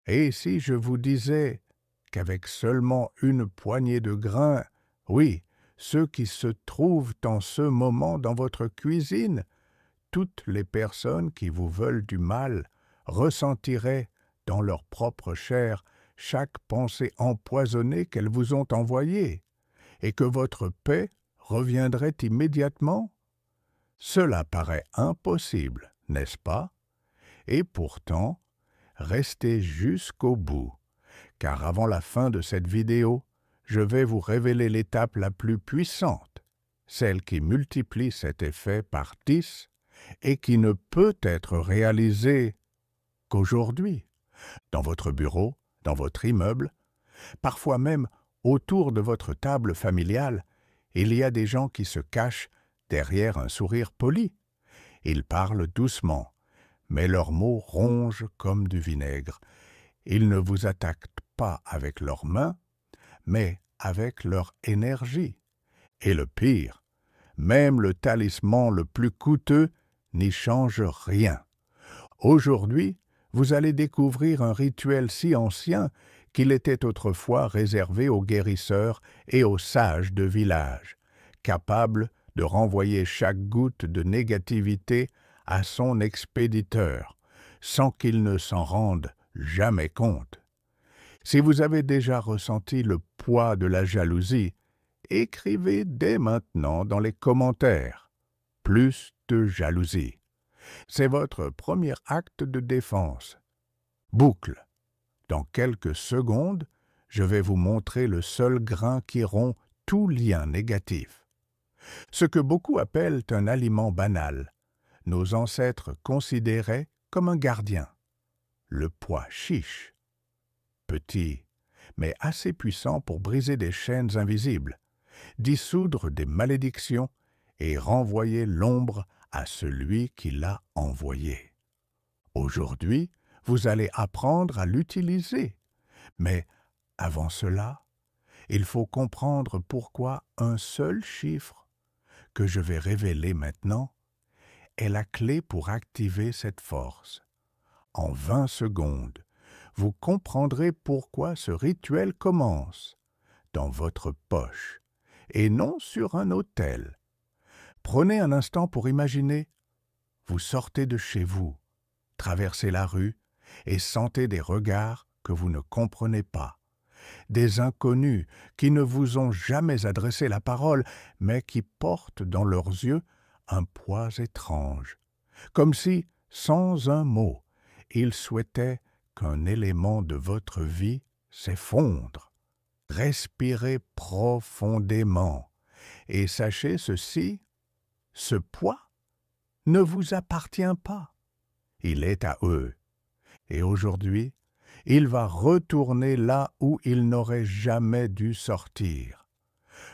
Et si je vous disais qu'avec seulement une poignée de grains, oui, ceux qui se trouvent en ce moment dans votre cuisine, toutes les personnes qui vous veulent du mal ressentiraient dans leur propre chair chaque pensée empoisonnée qu'elles vous ont envoyée, et que votre paix reviendrait immédiatement? Cela paraît impossible, n'est-ce pas? Et pourtant, restez jusqu'au bout, car avant la fin de cette vidéo, je vais vous révéler l'étape la plus puissante, celle qui multiplie cet effet par 10 et qui ne peut être réalisée qu'aujourd'hui, dans votre bureau, dans votre immeuble, parfois même autour de votre table familiale. Il y a des gens qui se cachent derrière un sourire poli. Ils parlent doucement, mais leurs mots rongent comme du vinaigre. Ils ne vous attaquent pas avec leurs mains, mais avec leur énergie. Et le pire, même le talisman le plus coûteux n'y change rien. Aujourd'hui, vous allez découvrir un rituel si ancien qu'il était autrefois réservé aux guérisseurs et aux sages de village, capables de renvoyer chaque goutte de négativité à son expéditeur, sans qu'il ne s'en rende jamais compte. Si vous avez déjà ressenti le poids de la jalousie, écrivez dès maintenant dans les commentaires « plus de jalousie ». C'est votre premier acte de défense. Boucle. Dans quelques secondes, je vais vous montrer le seul grain qui rompt tout lien négatif. Ce que beaucoup appellent un aliment banal, nos ancêtres considéraient comme un gardien. Le pois chiche. Petit, mais assez puissant pour briser des chaînes invisibles, dissoudre des malédictions et renvoyer l'ombre à celui qui l'a envoyé. Aujourd'hui, vous allez apprendre à l'utiliser. Mais avant cela, il faut comprendre pourquoi un seul chiffre, que je vais révéler maintenant, est la clé pour activer cette force. En 20 secondes, vous comprendrez pourquoi ce rituel commence dans votre poche et non sur un autel. Prenez un instant pour imaginer. Vous sortez de chez vous, traversez la rue et sentez des regards que vous ne comprenez pas, des inconnus qui ne vous ont jamais adressé la parole, mais qui portent dans leurs yeux un poids étrange, comme si, sans un mot, ils souhaitaient qu'un élément de votre vie s'effondre. Respirez profondément et sachez ceci, ce poids ne vous appartient pas. Il est à eux. Et aujourd'hui, il va retourner là où il n'aurait jamais dû sortir.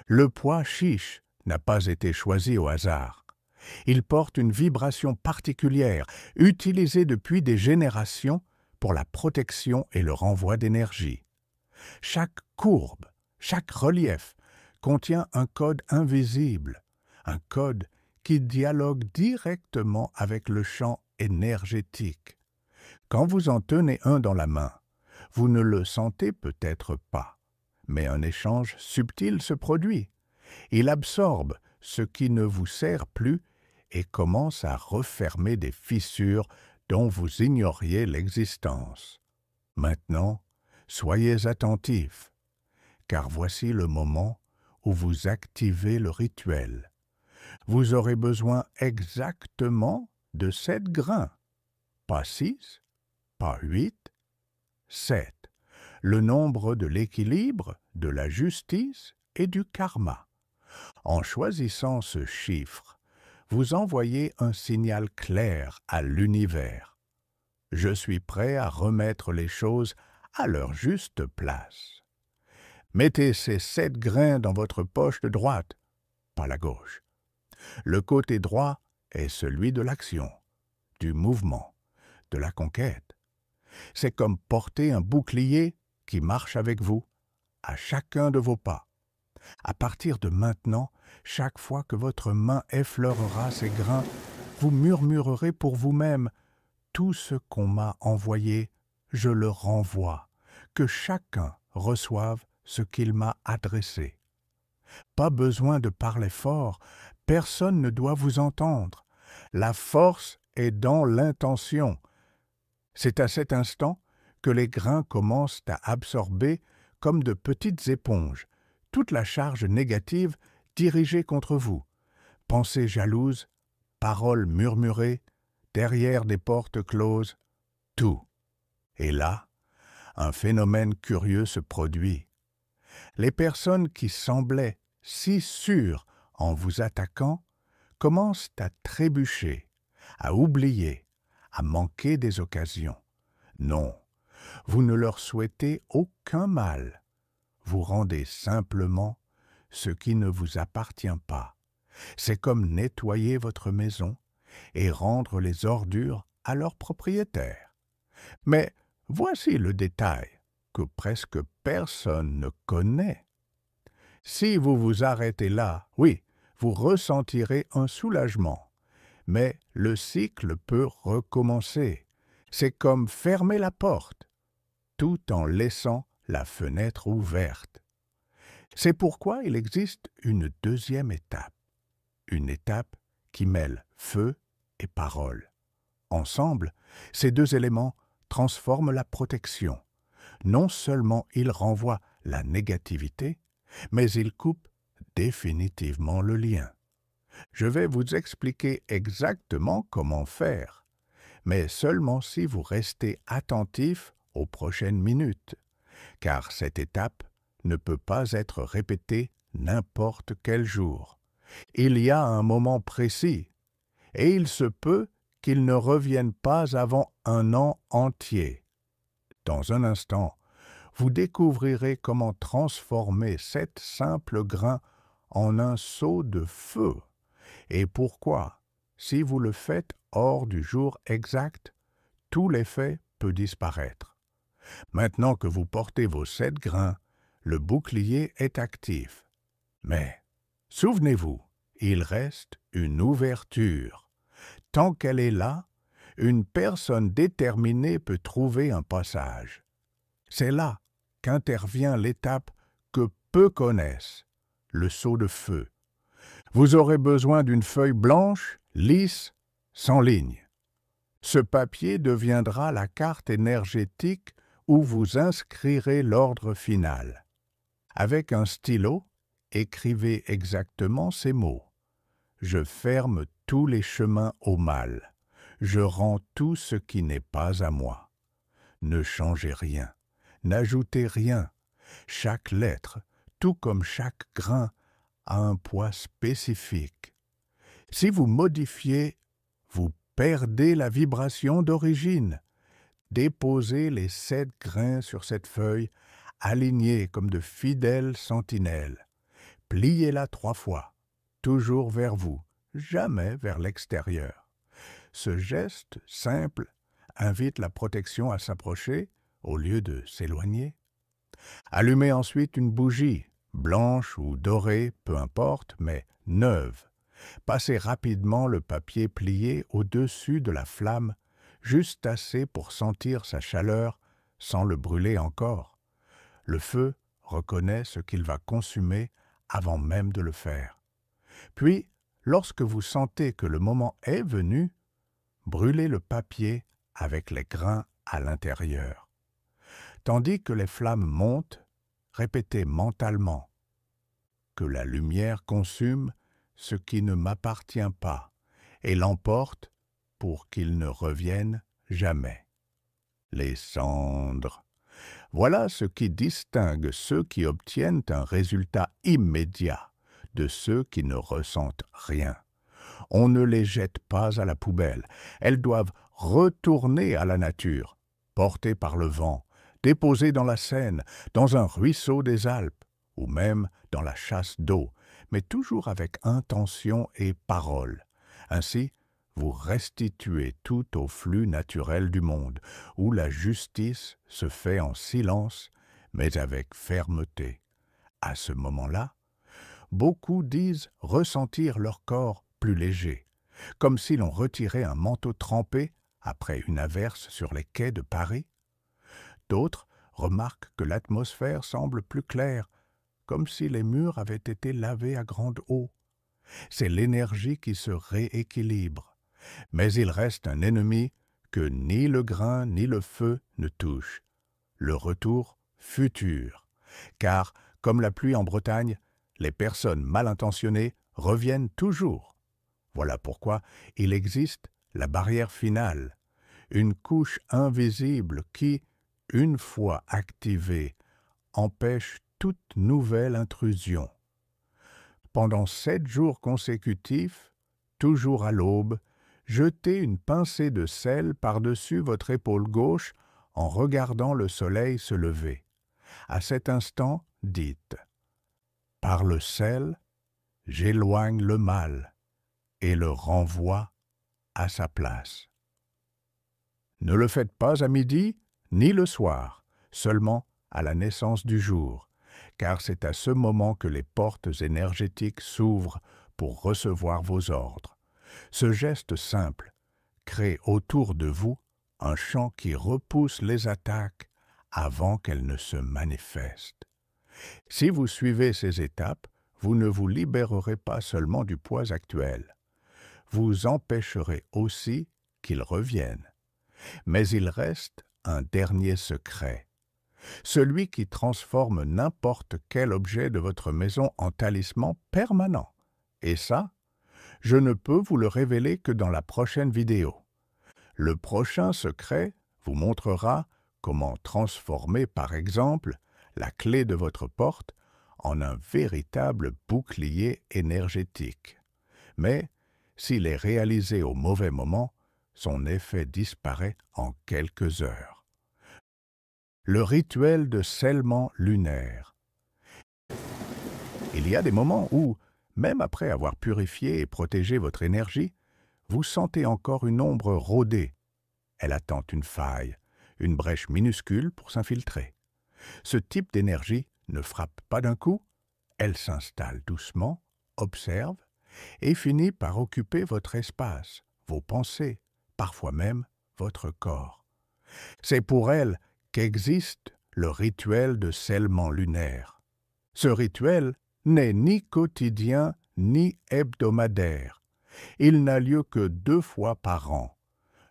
Le pois chiche n'a pas été choisi au hasard. Il porte une vibration particulière, utilisée depuis des générations pour la protection et le renvoi d'énergie. Chaque courbe, chaque relief contient un code invisible, un code qui dialogue directement avec le champ énergétique. Quand vous en tenez un dans la main, vous ne le sentez peut-être pas, mais un échange subtil se produit. Il absorbe ce qui ne vous sert plus et commence à refermer des fissures dont vous ignoriez l'existence. Maintenant, soyez attentifs, car voici le moment où vous activez le rituel. Vous aurez besoin exactement de 7 grains, pas 6, pas 8, 7, le nombre de l'équilibre, de la justice et du karma. En choisissant ce chiffre, vous envoyez un signal clair à l'univers. Je suis prêt à remettre les choses à leur juste place. Mettez ces 7 grains dans votre poche de droite, pas la gauche. Le côté droit est celui de l'action, du mouvement, de la conquête. C'est comme porter un bouclier qui marche avec vous, à chacun de vos pas. À partir de maintenant, chaque fois que votre main effleurera ces grains, vous murmurerez pour vous-même « Tout ce qu'on m'a envoyé, je le renvoie, que chacun reçoive ce qu'il m'a adressé. Pas besoin de parler fort, personne ne doit vous entendre. La force est dans l'intention. C'est à cet instant que les grains commencent à absorber, comme de petites éponges, toute la charge négative dirigée contre vous. Pensées jalouses, paroles murmurées, derrière des portes closes, tout. Et là, un phénomène curieux se produit. Les personnes qui semblaient si sûres en vous attaquant commencent à trébucher, à oublier, à manquer des occasions. Non, vous ne leur souhaitez aucun mal. Vous rendez simplement ce qui ne vous appartient pas. C'est comme nettoyer votre maison et rendre les ordures à leur propriétaire. Mais voici le détail que presque personne ne connaît. Si vous vous arrêtez là, oui, vous ressentirez un soulagement. Mais le cycle peut recommencer. C'est comme fermer la porte, tout en laissant la fenêtre ouverte. C'est pourquoi il existe une deuxième étape. Une étape qui mêle feu et parole. Ensemble, ces deux éléments transforment la protection. Non seulement ils renvoient la négativité, mais ils coupent définitivement le lien. Je vais vous expliquer exactement comment faire, mais seulement si vous restez attentif aux prochaines minutes, car cette étape ne peut pas être répétée n'importe quel jour. Il y a un moment précis, et il se peut qu'il ne revienne pas avant un an entier. Dans un instant, vous découvrirez comment transformer 7 simples grains en un seau de feu, et pourquoi, si vous le faites hors du jour exact, tout l'effet peut disparaître. Maintenant que vous portez vos 7 grains, le bouclier est actif. Mais, souvenez-vous, il reste une ouverture. Tant qu'elle est là, une personne déterminée peut trouver un passage. C'est là qu'intervient l'étape que peu connaissent, le seau de feu. Vous aurez besoin d'une feuille blanche, lisse, sans ligne. Ce papier deviendra la carte énergétique où vous inscrirez l'ordre final. Avec un stylo, écrivez exactement ces mots. Je ferme tous les chemins au mal. Je rends tout ce qui n'est pas à moi. Ne changez rien. N'ajoutez rien. Chaque lettre, tout comme chaque grain, a un poids spécifique. Si vous modifiez, vous perdez la vibration d'origine. Déposez les 7 grains sur cette feuille, alignés comme de fidèles sentinelles. Pliez-la 3 fois, toujours vers vous, jamais vers l'extérieur. Ce geste simple invite la protection à s'approcher au lieu de s'éloigner. Allumez ensuite une bougie, blanche ou dorée, peu importe, mais neuve. Passez rapidement le papier plié au-dessus de la flamme, juste assez pour sentir sa chaleur sans le brûler encore. Le feu reconnaît ce qu'il va consumer avant même de le faire. Puis, lorsque vous sentez que le moment est venu, brûlez le papier avec les grains à l'intérieur. Tandis que les flammes montent, répétez mentalement que la lumière consume ce qui ne m'appartient pas et l'emporte pour qu'il ne revienne jamais. Les cendres. Voilà ce qui distingue ceux qui obtiennent un résultat immédiat de ceux qui ne ressentent rien. On ne les jette pas à la poubelle. Elles doivent retourner à la nature, portées par le vent, déposées dans la Seine, dans un ruisseau des Alpes, ou même dans la chasse d'eau, mais toujours avec intention et parole. Ainsi, vous restituez tout au flux naturel du monde, où la justice se fait en silence, mais avec fermeté. À ce moment-là, beaucoup disent ressentir leur corps plus léger, comme si l'on retirait un manteau trempé après une averse sur les quais de Paris. D'autres remarquent que l'atmosphère semble plus claire, comme si les murs avaient été lavés à grande eau. C'est l'énergie qui se rééquilibre. Mais il reste un ennemi que ni le grain ni le feu ne touchent, le retour futur. Car, comme la pluie en Bretagne, les personnes mal intentionnées reviennent toujours. Voilà pourquoi il existe la barrière finale, une couche invisible qui, une fois activée, empêche toute nouvelle intrusion. Pendant 7 jours consécutifs, toujours à l'aube, jetez une pincée de sel par-dessus votre épaule gauche en regardant le soleil se lever. À cet instant, dites « Par le sel, j'éloigne le mal et le renvoie à sa place. » Ne le faites pas à midi ni le soir, seulement à la naissance du jour, car c'est à ce moment que les portes énergétiques s'ouvrent pour recevoir vos ordres. Ce geste simple crée autour de vous un champ qui repousse les attaques avant qu'elles ne se manifestent. Si vous suivez ces étapes, vous ne vous libérerez pas seulement du poids actuel. Vous empêcherez aussi qu'il revienne. Mais il reste un dernier secret. Celui qui transforme n'importe quel objet de votre maison en talisman permanent. Et ça, je ne peux vous le révéler que dans la prochaine vidéo. Le prochain secret vous montrera comment transformer, par exemple, la clé de votre porte en un véritable bouclier énergétique. Mais, s'il est réalisé au mauvais moment, son effet disparaît en quelques heures. Le rituel de scellement lunaire. Il y a des moments où, même après avoir purifié et protégé votre énergie, vous sentez encore une ombre rôder. Elle attend une faille, une brèche minuscule pour s'infiltrer. Ce type d'énergie ne frappe pas d'un coup, elle s'installe doucement, observe, et finit par occuper votre espace, vos pensées, parfois même votre corps. C'est pour elle qu'existe le rituel de scellement lunaire. Ce rituel n'est ni quotidien ni hebdomadaire. Il n'a lieu que 2 fois par an,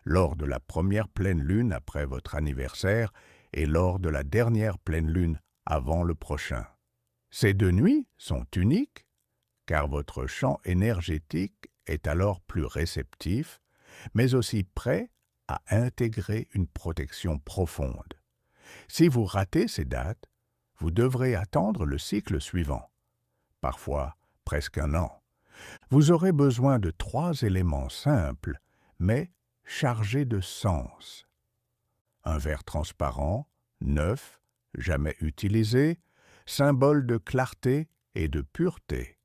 lors de la première pleine lune après votre anniversaire et lors de la dernière pleine lune avant le prochain. Ces 2 nuits sont uniques, car votre champ énergétique est alors plus réceptif, mais aussi prêt à intégrer une protection profonde. Si vous ratez ces dates, vous devrez attendre le cycle suivant, parfois presque 1 an. Vous aurez besoin de 3 éléments simples, mais chargés de sens. Un verre transparent, neuf, jamais utilisé, symbole de clarté et de pureté.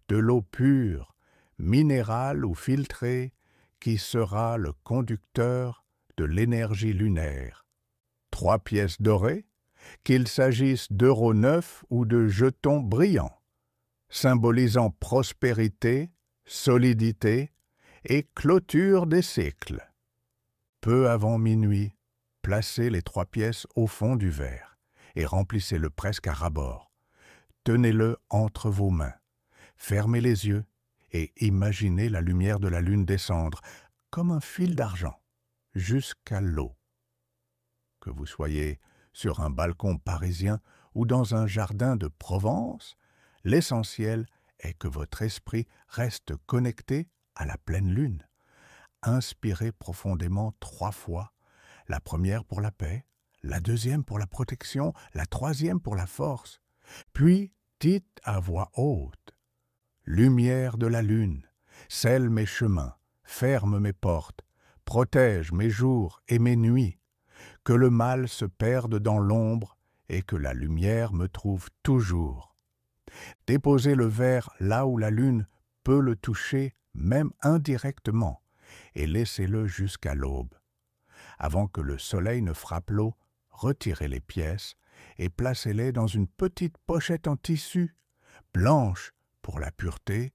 De l'eau pure, minérale ou filtrée, qui sera le conducteur de l'énergie lunaire. 3 pièces dorées, qu'il s'agisse d'euros neufs ou de jetons brillants, symbolisant prospérité, solidité et clôture des cycles. Peu avant minuit, placez les 3 pièces au fond du verre et remplissez-le presque à ras-bord. Tenez-le entre vos mains, fermez les yeux et imaginez la lumière de la lune descendre, comme un fil d'argent, jusqu'à l'eau. Que vous soyez sur un balcon parisien ou dans un jardin de Provence, l'essentiel est que votre esprit reste connecté à la pleine lune. Inspirez profondément 3 fois, la première pour la paix, la deuxième pour la protection, la troisième pour la force. Puis dites à voix haute: « Lumière de la lune, scelle mes chemins, ferme mes portes, protège mes jours et mes nuits, que le mal se perde dans l'ombre et que la lumière me trouve toujours. » Déposez le verre là où la lune peut le toucher, même indirectement, et laissez-le jusqu'à l'aube. Avant que le soleil ne frappe l'eau, retirez les pièces et placez-les dans une petite pochette en tissu, blanche pour la pureté,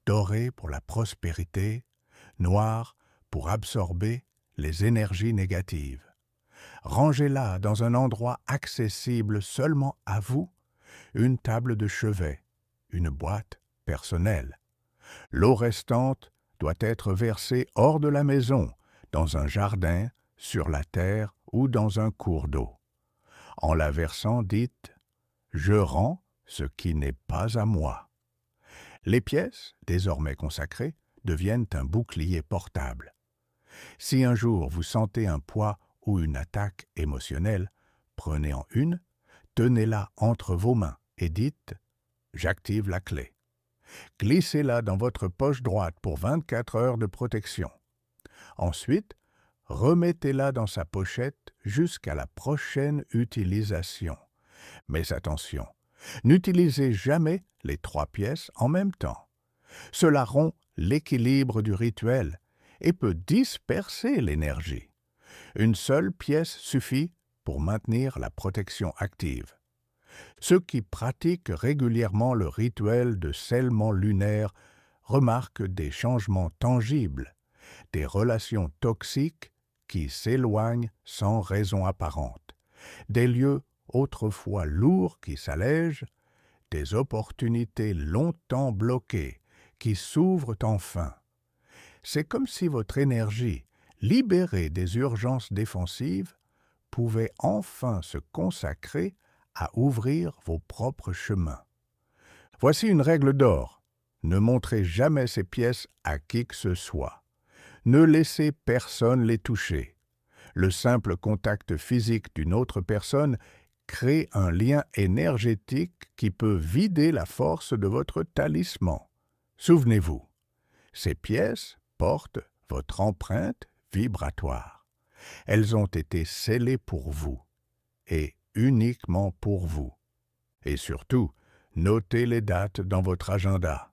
dorée pour la prospérité, noire pour absorber les énergies négatives. Rangez-la dans un endroit accessible seulement à vous, une table de chevet, une boîte personnelle. L'eau restante doit être versée hors de la maison, dans un jardin, sur la terre ou dans un cours d'eau. En la versant, dites « Je rends ce qui n'est pas à moi ». Les pièces, désormais consacrées, deviennent un bouclier portable. Si un jour vous sentez un poids ou une attaque émotionnelle, prenez-en une, tenez-la entre vos mains et dites « J'active la clé ». Glissez-la dans votre poche droite pour 24 heures de protection. Ensuite, remettez-la dans sa pochette jusqu'à la prochaine utilisation. Mais attention, n'utilisez jamais les 3 pièces en même temps. Cela rompt l'équilibre du rituel et peut disperser l'énergie. Une seule pièce suffit pour maintenir la protection active. Ceux qui pratiquent régulièrement le rituel de scellement lunaire remarquent des changements tangibles, des relations toxiques qui s'éloignent sans raison apparente, des lieux autrefois lourds qui s'allègent, des opportunités longtemps bloquées qui s'ouvrent enfin. C'est comme si votre énergie, libérée des urgences défensives, pouvait enfin se consacrer à ouvrir vos propres chemins. Voici une règle d'or. Ne montrez jamais ces pièces à qui que ce soit. Ne laissez personne les toucher. Le simple contact physique d'une autre personne crée un lien énergétique qui peut vider la force de votre talisman. Souvenez-vous, ces pièces portent votre empreinte vibratoire. Elles ont été scellées pour vous, et uniquement pour vous. Et surtout, notez les dates dans votre agenda.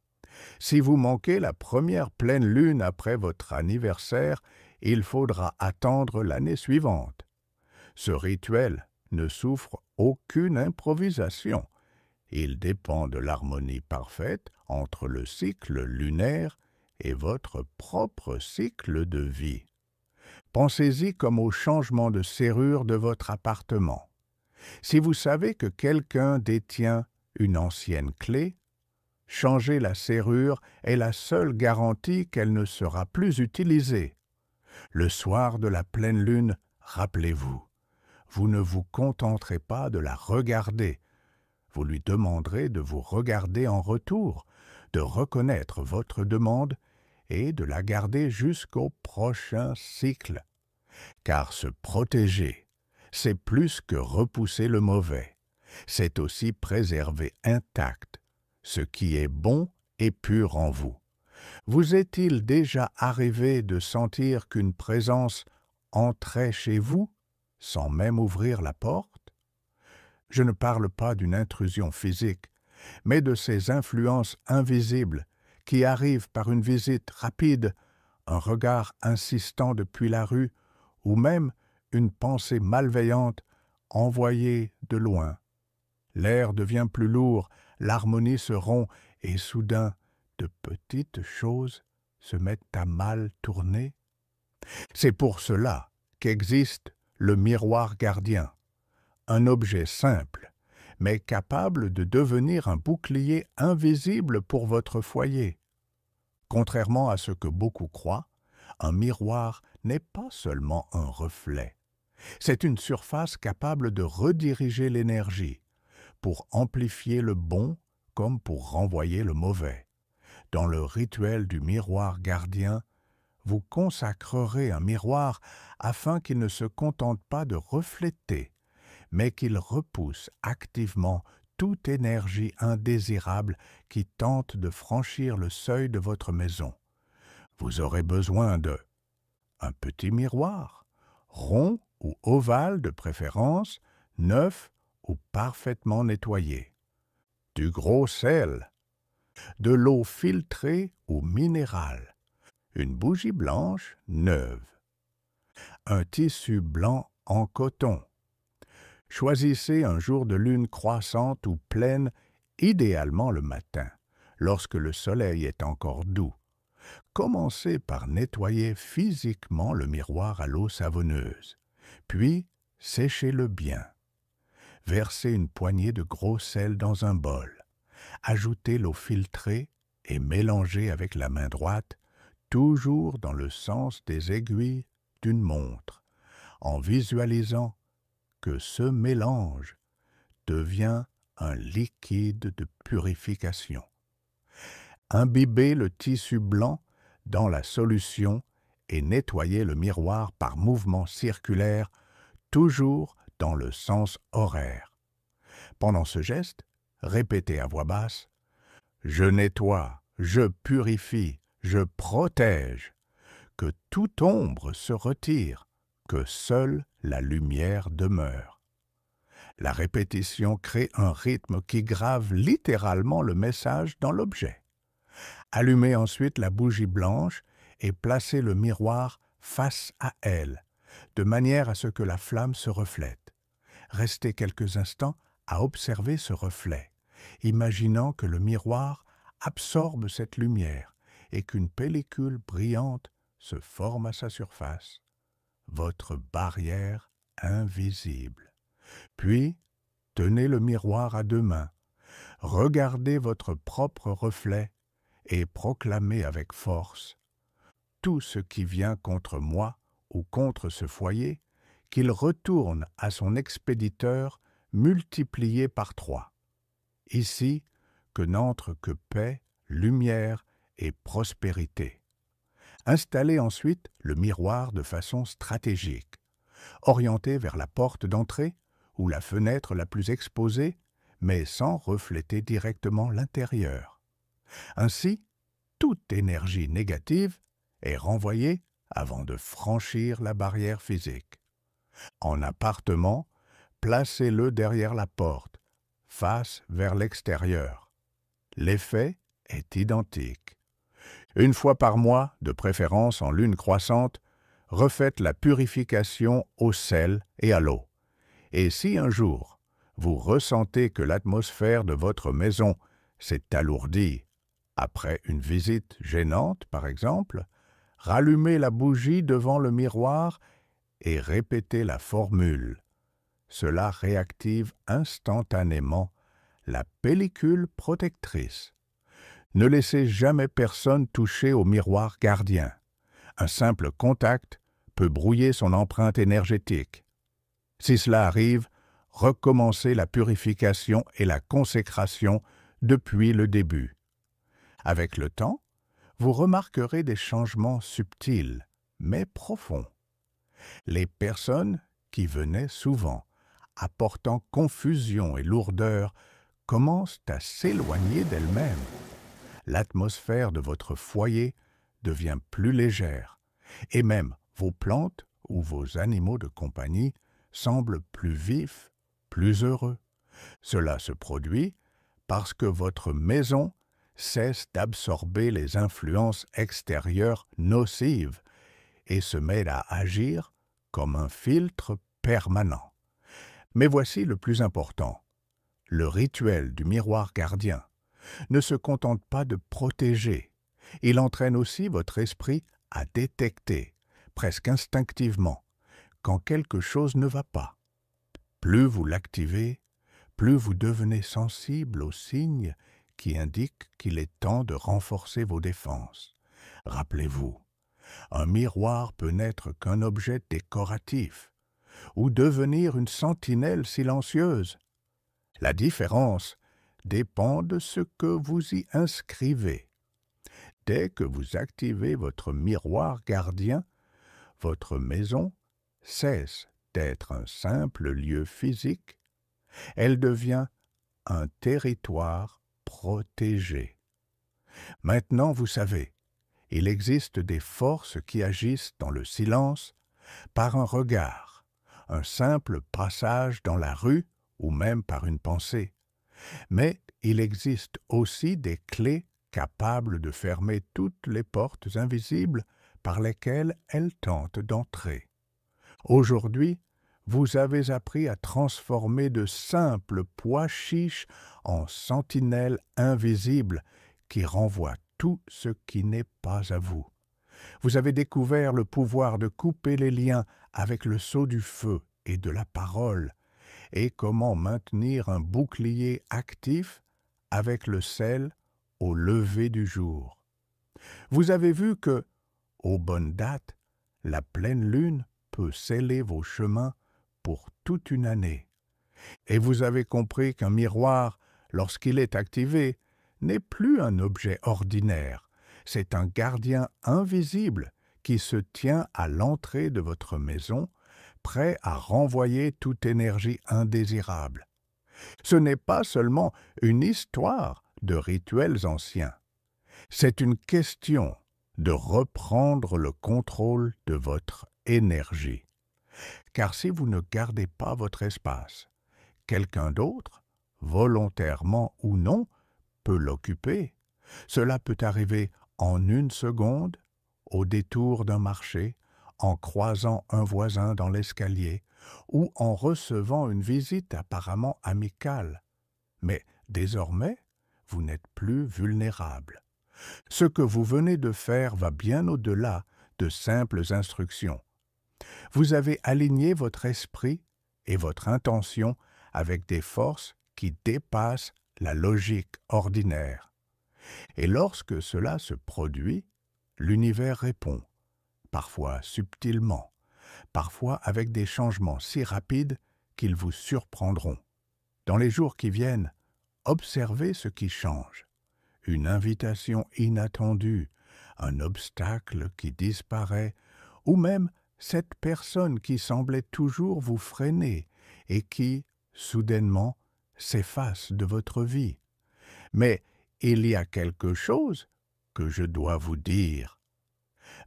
Si vous manquez la première pleine lune après votre anniversaire, il faudra attendre l'année suivante. Ce rituel ne souffre aucune improvisation. Il dépend de l'harmonie parfaite entre le cycle lunaire et votre propre cycle de vie. Pensez-y comme au changement de serrure de votre appartement. Si vous savez que quelqu'un détient une ancienne clé, changer la serrure est la seule garantie qu'elle ne sera plus utilisée. Le soir de la pleine lune, rappelez-vous, vous ne vous contenterez pas de la regarder. Vous lui demanderez de vous regarder en retour, de reconnaître votre demande et de la garder jusqu'au prochain cycle. Car se protéger, c'est plus que repousser le mauvais. C'est aussi préserver intact ce qui est bon et pur en vous. Vous est-il déjà arrivé de sentir qu'une présence entrait chez vous sans même ouvrir la porte? Je ne parle pas d'une intrusion physique, mais de ces influences invisibles qui arrivent par une visite rapide, un regard insistant depuis la rue, ou même une pensée malveillante envoyée de loin. L'air devient plus lourd, l'harmonie se rompt, et soudain, de petites choses se mettent à mal tourner. C'est pour cela qu'existe le miroir gardien, un objet simple, mais capable de devenir un bouclier invisible pour votre foyer. Contrairement à ce que beaucoup croient, un miroir n'est pas seulement un reflet. C'est une surface capable de rediriger l'énergie, pour amplifier le bon comme pour renvoyer le mauvais. Dans le rituel du miroir gardien, vous consacrerez un miroir afin qu'il ne se contente pas de refléter, mais qu'il repousse activement toute énergie indésirable qui tente de franchir le seuil de votre maison. Vous aurez besoin de un petit miroir, rond ou ovale de préférence, neuf ou parfaitement nettoyé, du gros sel, de l'eau filtrée ou minérale, une bougie blanche neuve, un tissu blanc en coton. Choisissez un jour de lune croissante ou pleine, idéalement le matin, lorsque le soleil est encore doux. Commencez par nettoyer physiquement le miroir à l'eau savonneuse, puis séchez-le bien. Versez une poignée de gros sel dans un bol. Ajoutez l'eau filtrée et mélangez avec la main droite, toujours dans le sens des aiguilles d'une montre, en visualisant que ce mélange devient un liquide de purification. Imbibez le tissu blanc dans la solution et nettoyez le miroir par mouvement circulaire, toujours dans le sens horaire. Pendant ce geste, répétez à voix basse « Je nettoie, je purifie, je protège », que toute ombre se retire, que seule la lumière demeure. La répétition crée un rythme qui grave littéralement le message dans l'objet. Allumez ensuite la bougie blanche et placez le miroir face à elle, de manière à ce que la flamme se reflète. Restez quelques instants à observer ce reflet, imaginant que le miroir absorbe cette lumière et qu'une pellicule brillante se forme à sa surface, votre barrière invisible. Puis, tenez le miroir à deux mains, regardez votre propre reflet et proclamez avec force « Tout ce qui vient contre moi ou contre ce foyer, qu'il retourne à son expéditeur multiplié par 3. Ici, que n'entre que paix, lumière et prospérité. » Installez ensuite le miroir de façon stratégique. Orienté vers la porte d'entrée ou la fenêtre la plus exposée, mais sans refléter directement l'intérieur. Ainsi, toute énergie négative est renvoyée avant de franchir la barrière physique. En appartement, placez-le derrière la porte, face vers l'extérieur. L'effet est identique. Une fois par mois, de préférence en lune croissante, refaites la purification au sel et à l'eau. Et si un jour, vous ressentez que l'atmosphère de votre maison s'est alourdie, après une visite gênante par exemple, rallumez la bougie devant le miroir et répétez la formule. Cela réactive instantanément la pellicule protectrice. Ne laissez jamais personne toucher au miroir gardien. Un simple contact peut brouiller son empreinte énergétique. Si cela arrive, recommencez la purification et la consécration depuis le début. Avec le temps, vous remarquerez des changements subtils, mais profonds. Les personnes qui venaient souvent, apportant confusion et lourdeur, commencent à s'éloigner d'elles-mêmes. L'atmosphère de votre foyer devient plus légère, et même vos plantes ou vos animaux de compagnie semblent plus vifs, plus heureux. Cela se produit parce que votre maison cesse d'absorber les influences extérieures nocives et se met à agir comme un filtre permanent. Mais voici le plus important. Le rituel du miroir gardien ne se contente pas de protéger, il entraîne aussi votre esprit à détecter, presque instinctivement, quand quelque chose ne va pas. Plus vous l'activez, plus vous devenez sensible aux signes qui indiquent qu'il est temps de renforcer vos défenses. Rappelez-vous, un miroir peut n'être qu'un objet décoratif ou devenir une sentinelle silencieuse. La différence dépend de ce que vous y inscrivez. Dès que vous activez votre miroir gardien, votre maison cesse d'être un simple lieu physique, elle devient un territoire protégé. Maintenant, vous savez, il existe des forces qui agissent dans le silence, par un regard, un simple passage dans la rue ou même par une pensée. Mais il existe aussi des clés capables de fermer toutes les portes invisibles par lesquelles elles tentent d'entrer. Aujourd'hui, vous avez appris à transformer de simples pois chiches en sentinelles invisibles qui renvoient tout ce qui n'est pas à vous. Vous avez découvert le pouvoir de couper les liens avec le sceau du feu et de la parole, et comment maintenir un bouclier actif avec le sel au lever du jour. Vous avez vu que, aux bonnes dates, la pleine lune peut sceller vos chemins pour toute une année. Et vous avez compris qu'un miroir, lorsqu'il est activé, n'est plus un objet ordinaire, c'est un gardien invisible qui se tient à l'entrée de votre maison, prêt à renvoyer toute énergie indésirable. Ce n'est pas seulement une histoire de rituels anciens, c'est une question de reprendre le contrôle de votre énergie. Car si vous ne gardez pas votre espace, quelqu'un d'autre, volontairement ou non, peut l'occuper. Cela peut arriver en une seconde, au détour d'un marché, en croisant un voisin dans l'escalier ou en recevant une visite apparemment amicale. Mais désormais, vous n'êtes plus vulnérable. Ce que vous venez de faire va bien au-delà de simples instructions. Vous avez aligné votre esprit et votre intention avec des forces qui dépassent la logique ordinaire. Et lorsque cela se produit, l'univers répond, parfois subtilement, parfois avec des changements si rapides qu'ils vous surprendront. Dans les jours qui viennent, observez ce qui change. Une invitation inattendue, un obstacle qui disparaît, ou même cette personne qui semblait toujours vous freiner et qui, soudainement, s'efface de votre vie. Mais il y a quelque chose que je dois vous dire.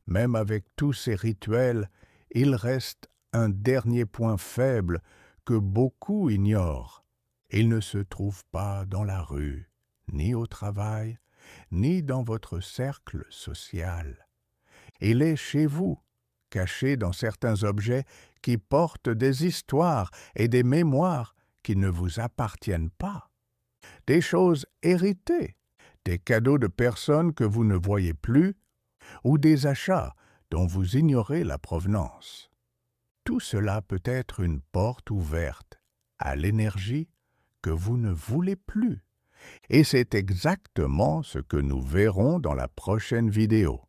Même avec tous ces rituels, il reste un dernier point faible que beaucoup ignorent. Il ne se trouve pas dans la rue, ni au travail, ni dans votre cercle social. Il est chez vous, caché dans certains objets qui portent des histoires et des mémoires qui ne vous appartiennent pas. Des choses héritées, des cadeaux de personnes que vous ne voyez plus, ou des achats dont vous ignorez la provenance. Tout cela peut être une porte ouverte à l'énergie que vous ne voulez plus. Et c'est exactement ce que nous verrons dans la prochaine vidéo.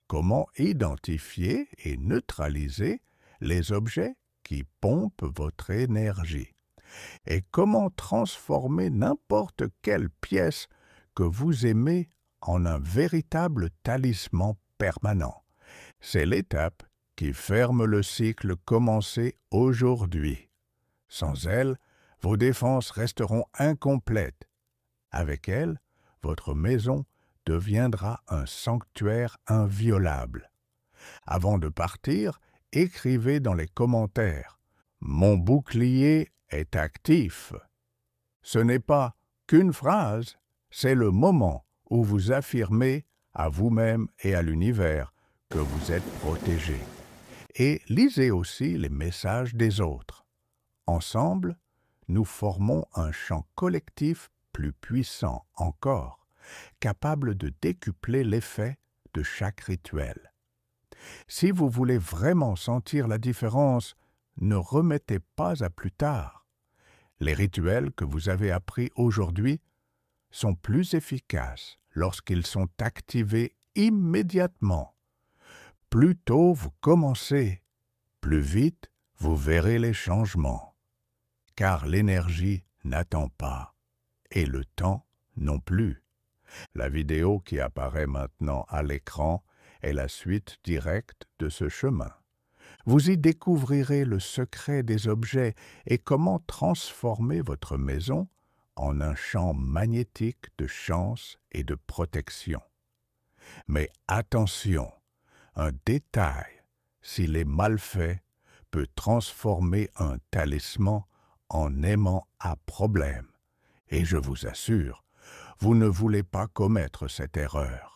Comment identifier et neutraliser les objets qui pompent votre énergie. Et comment transformer n'importe quelle pièce que vous aimez en un véritable talisman permanent. C'est l'étape qui ferme le cycle commencé aujourd'hui. Sans elle, vos défenses resteront incomplètes. Avec elle, votre maison deviendra un sanctuaire inviolable. Avant de partir, écrivez dans les commentaires « Mon bouclier est actif ». Ce n'est pas qu'une phrase, c'est le moment où vous affirmez à vous-même et à l'univers que vous êtes protégé. Et lisez aussi les messages des autres. Ensemble, nous formons un champ collectif plus puissant encore, capable de décupler l'effet de chaque rituel. Si vous voulez vraiment sentir la différence, ne remettez pas à plus tard. Les rituels que vous avez appris aujourd'hui sont plus efficaces lorsqu'ils sont activés immédiatement. Plus tôt vous commencez, plus vite vous verrez les changements. Car l'énergie n'attend pas, et le temps non plus. La vidéo qui apparaît maintenant à l'écran est la suite directe de ce chemin. Vous y découvrirez le secret des objets et comment transformer votre maison en un champ magnétique de chance et de protection. Mais attention, un détail, s'il est mal fait, peut transformer un talisman en aimant à problème. Et je vous assure, vous ne voulez pas commettre cette erreur.